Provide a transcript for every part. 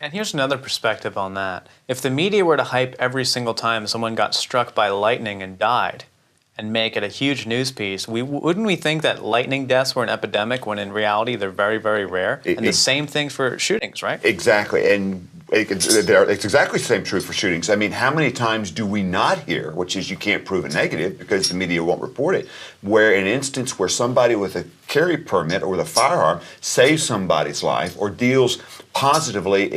And here's another perspective on that. If the media were to hype every single time someone got struck by lightning and died, and make it a huge news piece, wouldn't we think that lightning deaths were an epidemic when in reality they're very, very rare? And the same thing for shootings, right? Exactly. And it's exactly the same true for shootings. I mean, how many times do we not hear, which is you can't prove a negative because the media won't report it, where an instance where somebody with a carry permit or with a firearm saves somebody's life or deals positively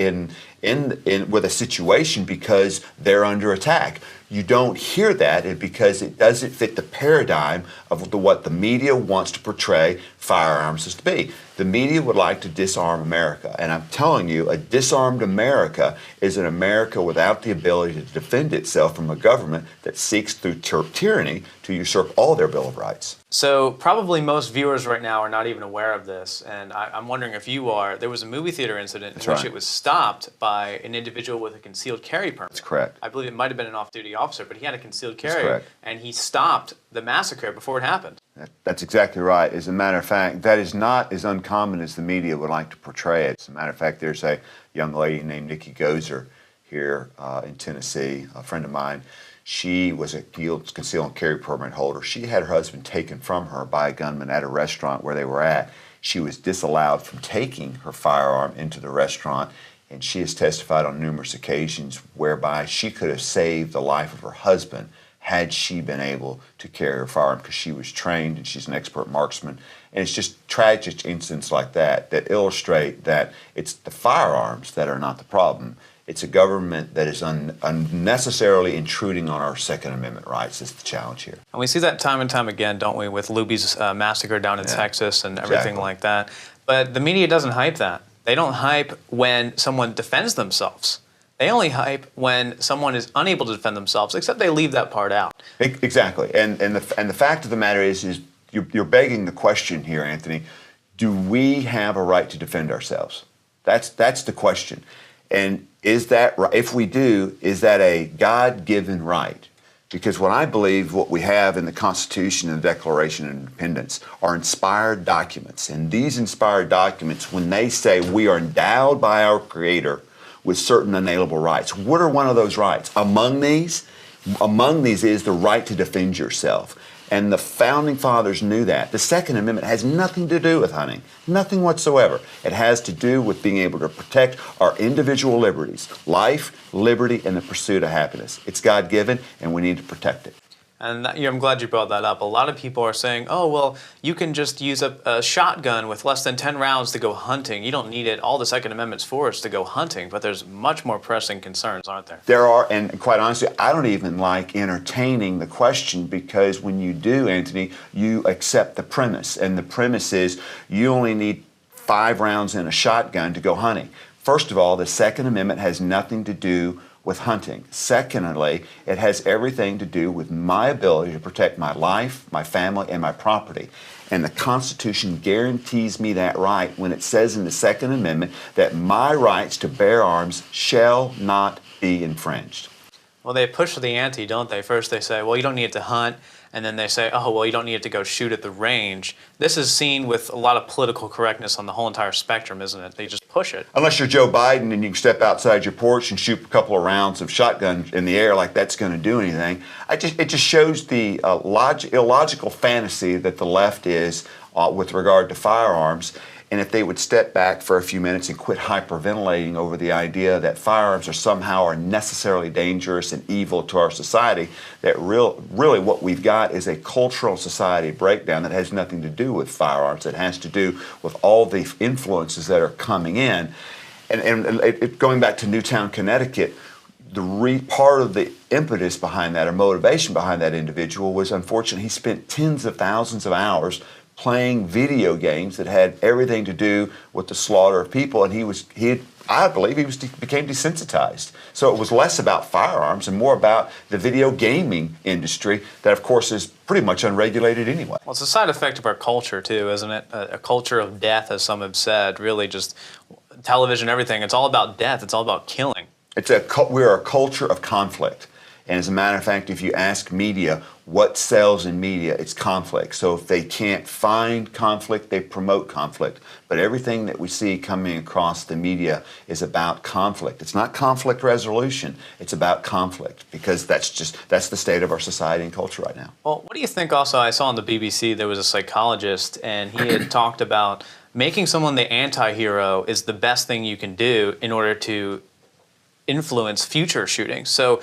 with a situation because they're under attack. You don't hear that because it doesn't fit the paradigm of what the media wants to portray firearms as to be. The media would like to disarm America, and I'm telling you, a disarmed America is an America without the ability to defend itself from a government that seeks through tyranny to usurp all their Bill of Rights. So probably most viewers right now are not even aware of this, and I'm wondering if you are. There was a movie theater incident in which it was stopped by an individual with a concealed carry permit. That's correct. I believe it might have been an off-duty officer, but he had a concealed carry. That's correct. And he stopped the massacre before it happened. That's exactly right. As a matter of fact, that is not as uncommon as the media would like to portray it. As a matter of fact, there's a young lady named Nikki Gozer here in Tennessee, a friend of mine. She was a concealed carry permit holder. She had her husband taken from her by a gunman at a restaurant where they were at. She was disallowed from taking her firearm into the restaurant, and she has testified on numerous occasions whereby she could have saved the life of her husband had she been able to carry her firearm because she was trained and she's an expert marksman. And it's just tragic incidents like that that illustrate that it's the firearms that are not the problem. It's a government that is unnecessarily intruding on our Second Amendment rights is the challenge here. And we see that time and time again, don't we, with Luby's massacre down in Texas and everything like that. But the media doesn't hype that. They don't hype when someone defends themselves. They only hype when someone is unable to defend themselves, except they leave that part out. Exactly. And the fact of the matter is you're begging the question here, Anthony, do we have a right to defend ourselves? That's the question. And is that right? If we do, is that a God-given right? Because what I believe what we have in the Constitution and the Declaration of Independence are inspired documents. And these inspired documents, when they say we are endowed by our Creator with certain unalienable rights, what are one of those rights? Among these is the right to defend yourself. And the Founding Fathers knew that. The Second Amendment has nothing to do with hunting, nothing whatsoever. It has to do with being able to protect our individual liberties, life, liberty, and the pursuit of happiness. It's God-given, and we need to protect it. And I'm glad you brought that up. A lot of people are saying, oh, well, you can just use a shotgun with less than 10 rounds to go hunting. You don't need it. All the Second Amendment's for is to go hunting. But there's much more pressing concerns, aren't there? There are, and quite honestly, I don't even like entertaining the question because when you do, Anthony, you accept the premise. And the premise is you only need 5 rounds in a shotgun to go hunting. First of all, the Second Amendment has nothing to do with hunting. Secondly, it has everything to do with my ability to protect my life, my family, and my property. And the Constitution guarantees me that right when it says in the Second Amendment that my rights to bear arms shall not be infringed. Well, they push the ante, don't they? First they say, well, you don't need it to hunt. And then they say, oh, well, you don't need it to go shoot at the range. This is seen with a lot of political correctness on the whole entire spectrum, isn't it? They just push it. Unless you're Joe Biden and you can step outside your porch and shoot a couple of rounds of shotgun in the air like that's going to do anything. It just shows the illogical fantasy that the left is with regard to firearms. And if they would step back for a few minutes and quit hyperventilating over the idea that firearms are somehow necessarily dangerous and evil to our society, that really what we've got is a cultural society breakdown that has nothing to do with firearms. It has to do with all the influences that are coming in. And going back to Newtown, Connecticut, part of the impetus behind that or motivation behind that individual was, unfortunately, he spent tens of thousands of hours playing video games that had everything to do with the slaughter of people, and I believe he became desensitized. So it was less about firearms and more about the video gaming industry that, of course, is pretty much unregulated anyway. Well, it's a side effect of our culture, too, isn't it? A culture of death, as some have said, really just television, everything. It's all about death. It's all about killing. We're a culture of conflict. And as a matter of fact, if you ask media what sells in media, it's conflict. So if they can't find conflict, they promote conflict. But everything that we see coming across the media is about conflict. It's not conflict resolution, it's about conflict, because that's the state of our society and culture right now. Well, what do you think also, I saw on the BBC there was a psychologist and he had talked about making someone the anti-hero is the best thing you can do in order to influence future shootings. So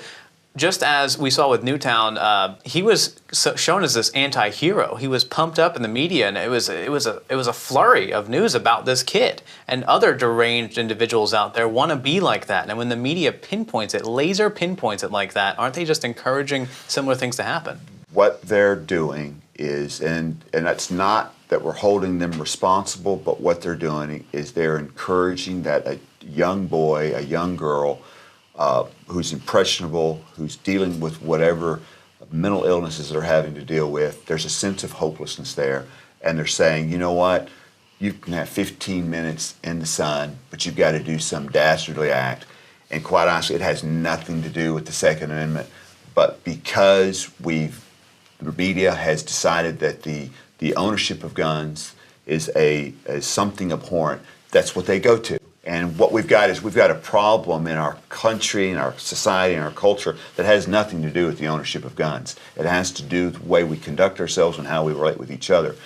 just as we saw with Newtown, he was shown as this anti-hero. He was pumped up in the media, and it was a flurry of news about this kid. And other deranged individuals out there want to be like that. And when the media pinpoints it, laser pinpoints it like that, aren't they just encouraging similar things to happen? What they're doing is, and that's not that we're holding them responsible, but what they're doing is they're encouraging that a young boy, a young girl, who's impressionable, who's dealing with whatever mental illnesses they're having to deal with, there's a sense of hopelessness there. And they're saying, you know what, you can have 15 minutes in the sun, but you've got to do some dastardly act. And quite honestly, it has nothing to do with the Second Amendment. But because the media has decided that the ownership of guns is something abhorrent, that's what they go to. And what we've got is we've got a problem in our country, in our society, in our culture that has nothing to do with the ownership of guns. It has to do with the way we conduct ourselves and how we relate with each other.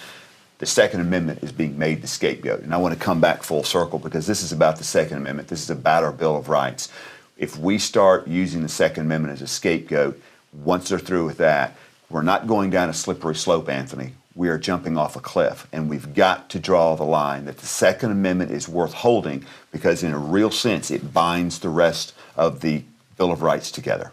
The Second Amendment is being made the scapegoat. And I want to come back full circle because this is about the Second Amendment. This is about our Bill of Rights. If we start using the Second Amendment as a scapegoat, once they're through with that, we're not going down a slippery slope, Anthony. We are jumping off a cliff, and we've got to draw the line that the Second Amendment is worth holding because in a real sense it binds the rest of the Bill of Rights together.